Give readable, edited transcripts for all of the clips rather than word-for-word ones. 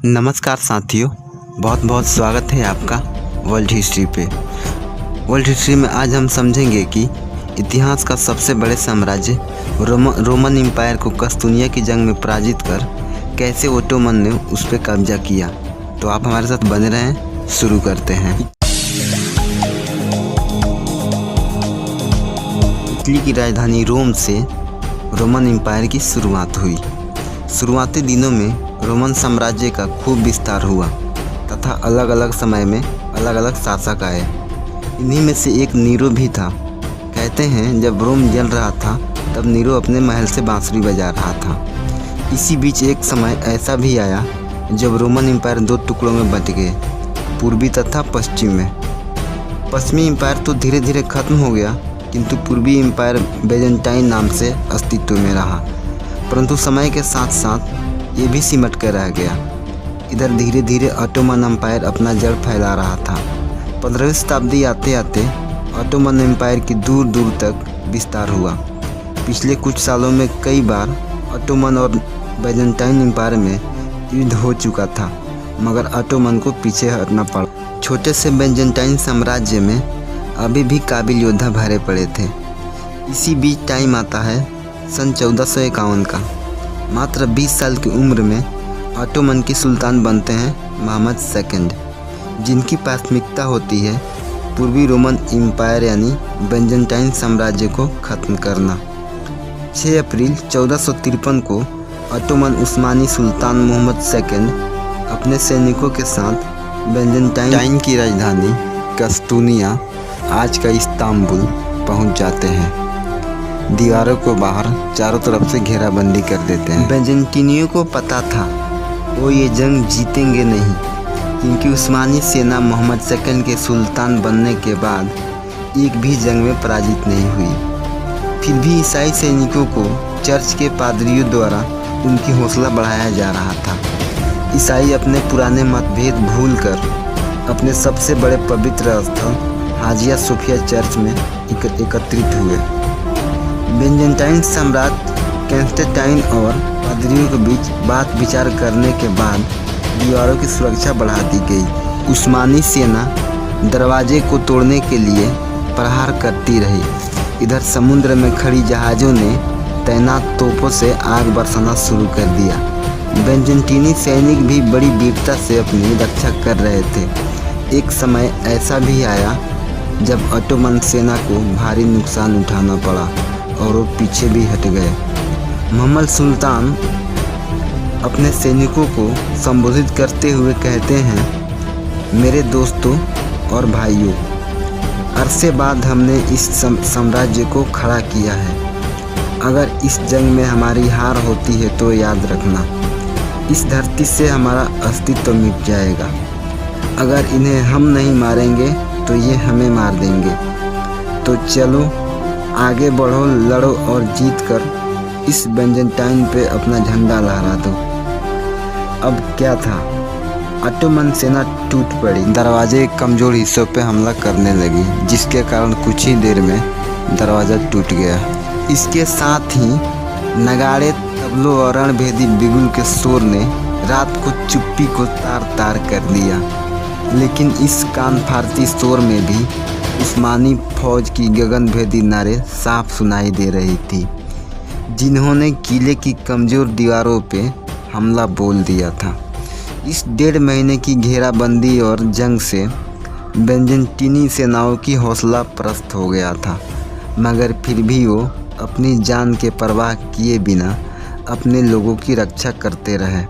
नमस्कार साथियों, बहुत बहुत स्वागत है आपका वर्ल्ड हिस्ट्री पे। वर्ल्ड हिस्ट्री में आज हम समझेंगे कि इतिहास का सबसे बड़े साम्राज्य रोमन एम्पायर को कस्तूनिया की जंग में पराजित कर कैसे ओटोमन ने उस पर कब्जा किया। तो आप हमारे साथ बने रहें, शुरू करते हैं। इटली की राजधानी रोम से रोमन एम्पायर की शुरुआत हुई। शुरुआती दिनों में रोमन साम्राज्य का खूब विस्तार हुआ तथा अलग अलग समय में अलग अलग शासक आए। इन्हीं में से एक नीरो भी था। कहते हैं जब रोम जल रहा था तब नीरो अपने महल से बांसुरी बजा रहा था। इसी बीच एक समय ऐसा भी आया जब रोमन एम्पायर दो टुकड़ों में बंट गए, पूर्वी तथा पश्चिम में। पश्चिमी एम्पायर तो धीरे धीरे खत्म हो गया, किंतु पूर्वी एम्पायर बेजेंटाइन नाम से अस्तित्व में रहा, परंतु समय के साथ साथ ये भी सिमट कर रह गया। इधर धीरे धीरे ऑटोमन एम्पायर अपना जड़ फैला रहा था। 15वीं शताब्दी आते आते ऑटोमन एम्पायर की दूर दूर तक विस्तार हुआ। पिछले कुछ सालों में कई बार ऑटोमन और बेजेंटाइन एम्पायर में युद्ध हो चुका था, मगर ऑटोमन को पीछे हटना पड़ा। छोटे से बेजेंटाइन साम्राज्य में अभी भी काबिल योद्धा भरे पड़े थे। इसी बीच टाइम आता है सन 1451 का। मात्र 20 साल की उम्र में ऑटोमन के सुल्तान बनते हैं मोहम्मद सेकंड, जिनकी प्राथमिकता होती है पूर्वी रोमन एम्पायर यानी बेजेंटाइन साम्राज्य को खत्म करना। 6 अप्रैल 1453 को ऑटोमन उस्मानी सुल्तान मोहम्मद सेकंड अपने सैनिकों के साथ बेजेंटाइन की राजधानी कस्तूनिया, आज का इस्तांबुल, पहुंच जाते हैं। दीवारों को बाहर चारों तरफ से घेराबंदी कर देते हैं। बेजेंटिनियों को पता था वो ये जंग जीतेंगे नहीं, क्योंकि उस्मानी सेना मोहम्मद सेकंड के सुल्तान बनने के बाद एक भी जंग में पराजित नहीं हुई। फिर भी ईसाई सैनिकों को चर्च के पादरियों द्वारा उनकी हौसला बढ़ाया जा रहा था। ईसाई अपने पुराने मतभेद भूलकर अपने सबसे बड़े पवित्र स्थल हाजिया सोफिया चर्च में एकत्रित हुए। बेजेंटाइन सम्राट कॉन्स्टेंटाइन और पादरियों के बीच बात विचार करने के बाद दीवारों की सुरक्षा बढ़ा दी गई। उस्मानी सेना दरवाजे को तोड़ने के लिए प्रहार करती रही। इधर समुद्र में खड़ी जहाज़ों ने तैनात तोपों से आग बरसाना शुरू कर दिया। बेजेंटीनी सैनिक भी बड़ी वीरता से अपनी रक्षा कर रहे थे। एक समय ऐसा भी आया जब ऑटोमन सेना को भारी नुकसान उठाना पड़ा और वो पीछे भी हट गए। मोहम्मद सुल्तान अपने सैनिकों को संबोधित करते हुए कहते हैं, मेरे दोस्तों और भाइयों, अरसे बाद हमने इस साम्राज्य को खड़ा किया है। अगर इस जंग में हमारी हार होती है तो याद रखना, इस धरती से हमारा अस्तित्व मिट जाएगा। अगर इन्हें हम नहीं मारेंगे तो ये हमें मार देंगे। तो चलो आगे बढ़ो, लड़ो और जीत कर इस बेजेंटाइन पे अपना झंडा लहरा दो। अब क्या था, ऑटोमन सेना टूट पड़ी। दरवाजे कमज़ोर हिस्सों पे हमला करने लगी, जिसके कारण कुछ ही देर में दरवाज़ा टूट गया। इसके साथ ही नगाड़े, तबलों और रणभेदी बिगुल के शोर ने रात को चुप्पी को तार तार कर दिया। लेकिन इस कान फाड़ती शोर में भी उस्मानी फौज की गगनभेदी नारे साफ सुनाई दे रही थी, जिन्होंने किले की कमज़ोर दीवारों पे हमला बोल दिया था। इस 1.5 महीने की घेराबंदी और जंग से बेजेंटीनी सेनाओं की हौसला पस्त हो गया था, मगर फिर भी वो अपनी जान के परवाह किए बिना अपने लोगों की रक्षा करते रहे।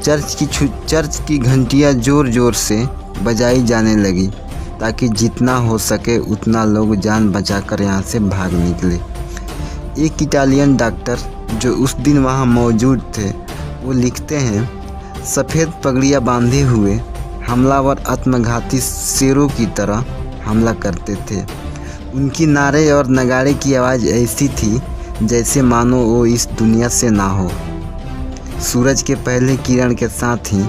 चर्च की घंटियां ज़ोर ज़ोर से बजाई जाने लगी ताकि जितना हो सके उतना लोग जान बचाकर यहाँ से भाग निकले। एक इटालियन डॉक्टर जो उस दिन वहाँ मौजूद थे, वो लिखते हैं, सफ़ेद पगड़ियाँ बांधे हुए हमलावर आत्मघाती शेरों की तरह हमला करते थे। उनकी नारे और नगाड़े की आवाज़ ऐसी थी जैसे मानो वो इस दुनिया से ना हो। सूरज के पहले किरण के साथ ही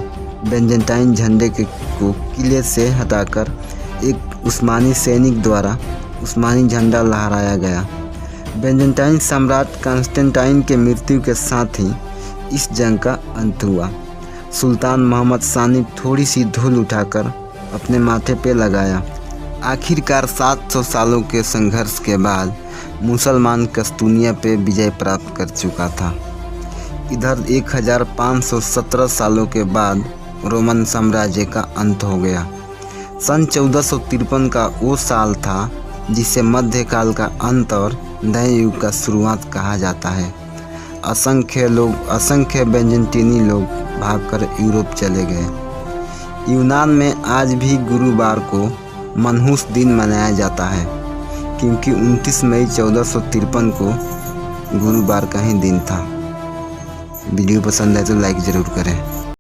बेजेंटाइन झंडे को किले से हटाकर एक उस्मानी सैनिक द्वारा उस्मानी झंडा लहराया गया। बेजेंटाइन सम्राट कॉन्स्टेंटाइन के मृत्यु के साथ ही इस जंग का अंत हुआ। सुल्तान मोहम्मद शाह ने थोड़ी सी धूल उठाकर अपने माथे पे लगाया। आखिरकार 700 सालों के संघर्ष के बाद मुसलमान कस्तूनिया पे विजय प्राप्त कर चुका था। इधर 1517 सालों के बाद रोमन साम्राज्य का अंत हो गया। सन 1453 का वो साल था जिसे मध्यकाल का अंत और नए युग का शुरुआत कहा जाता है। असंख्य बेंजेंटीनी लोग भागकर यूरोप चले गए। यूनान में आज भी गुरुवार को मनहूस दिन मनाया जाता है, क्योंकि 29 मई 1453 को गुरुवार का ही दिन था। वीडियो पसंद है तो लाइक ज़रूर करें।